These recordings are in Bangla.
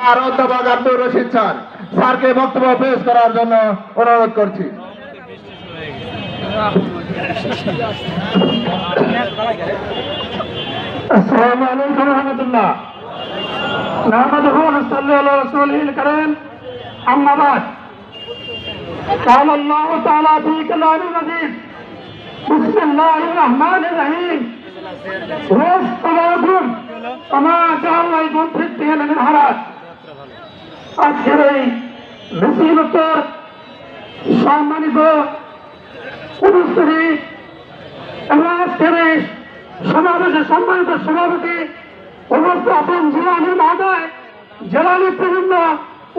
আর অধ্যাপক আব্দুর রশিদ স্যারকে বক্তব্য পেশ করার জন্য অনুরোধ করছি। আসসালামু আলাইকুম ওয়া রাহমাতুল্লাহ। নাহমাদুহু ওয়া নুসাল্লি আলা রাসূলিল কারীম। আম্মা বা'দ। قال الله تعالى في كلامه المجيد بسم الله الرحمن الرحيم واصطفاكم وما جعل لكم في الدين من حرج। আজকের এই মিছিলতর সম্মানিত উপস্থিতি এবং আজকের এই সমাবেশের সম্মানিত সভাপতি উপস্থাপন জেলানি মহোদয়, জেলা নেতৃবৃন্দ,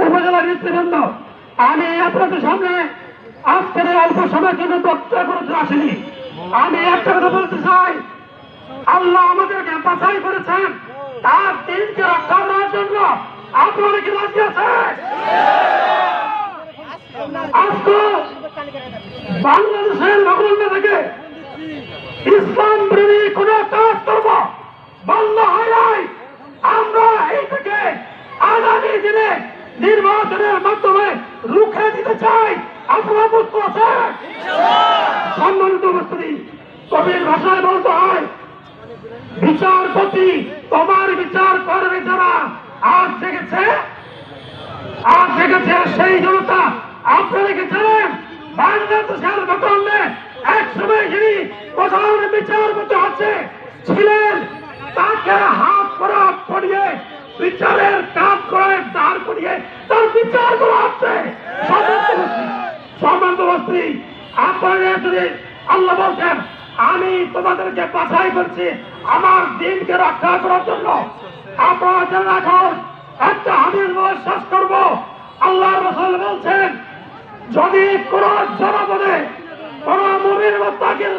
উপজেলা নেতৃবৃন্দ, আমি আপনাদের সামনে আজকের এই অল্প সময়ের জন্য বক্তব্য করতে আসিনি। আমি একটা কথা বলতে চাই, আল্লাহ আমাদেরকে বাছাই করেছেন তার দিনকে রক্ষা করার জন্য। আপনারা কি রাজি আছেন? আজকে বাংলাদেশের নগরীতে থেকে ইসলাম বিরোধী কোন কাজ করব বন্ধ হয় নাই। আমরা এই থেকে আগামী দিনে নির্বাচনের মাধ্যমে রুখে দিতে চাই। আপনারা বুঝতে আছেন? সম্মানিত উপস্থিতি, কবির ভাষায় বলতে হয়, বিচারপতি তোমার বিচার করবে যারা। আজ জেগেছে সেই জনতা। আপনারা কি জানেন বাংলাদেশের ভূখণ্ডে একসময় যিনি প্রধান বিচারপতি ছিলেন, তাকে হাত করা পড়িয়ে বিচারের কাজ করে দাঁড় করিয়ে তার বিচার করা হচ্ছে। সম্মানিত উপস্থিতি, আপনারা যদি আল্লাহ বলছেন আমি তোমাদেরকে বাছাই করছি আমার দিনকে রক্ষা করার জন্য, আপনারা জেনে রাখুন একটা হাদিস বলে শেষ করব। আল্লাহ রাসূল বলছেন যদি কোন জনপদে কোন মুমিন মুত্তাকির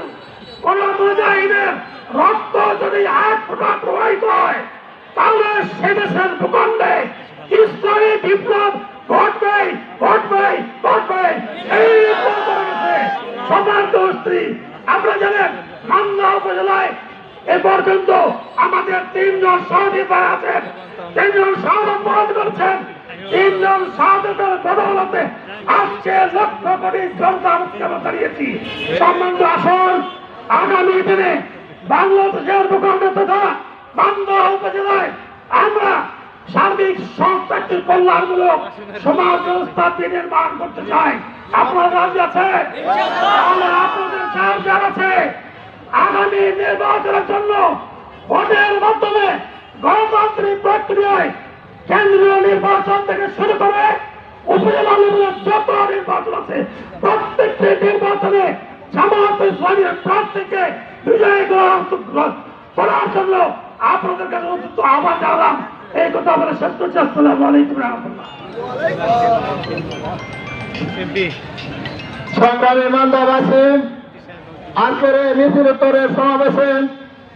কোন মুজাহিদের রক্ত যদি এক ফোঁটা প্রবাহিত হয় তাহলে সে দেশের ভূখণ্ডে ইসলামী বিপ্লব ঘটবে। এই বিপ্লব করে গেছে। সম্মানিত উপস্থিতি, আমরা জানেন মান্দা উপজেলায় এ পর্যন্ত আমাদের 3 জন শহীদ ভাই আছেন, 3 জন শাহাদাত বরণ করেছেন। 3 জন শাহাদাতের বদৌলতে আজকে লক্ষ কোটি জনতা মুক্তি দাঁড়িয়েছি। সম্মানিত আসন, আগামী দিনে বাংলাদেশের ভূখণ্ড তথা মান্দা উপজেলায় আমরা সার্বিক সংস্থাকে কল্যাণমূলক সমাজ ব্যবস্থা নির্মাণ করতে চাই। আপনারা রাজি আছেন? আপনাদের সাহায্য আছে। আগামী নির্বাচনের জন্য ভোটের মাধ্যমে গণতান্ত্রিক প্রক্রিয়ায় কেন্দ্রীয় নির্বাচন থেকে শুরু করে উপজেলা লেভেলের যত নির্বাচন আছে প্রত্যেকটি নির্বাচনে জামায়াতে ইসলামীর প্রার্থীকে বিজয়ী করার জন্য আপনাদের কাছে আহ্বান জানালাম। এই কথা বলে শেষ করছি। আসসালামু আলাইকুম ওয়া রাহমাতুল্লাহ। সংগ্রামী মান্দাবাসী, আজকের এই মিছিল উত্তরের সমাবেশে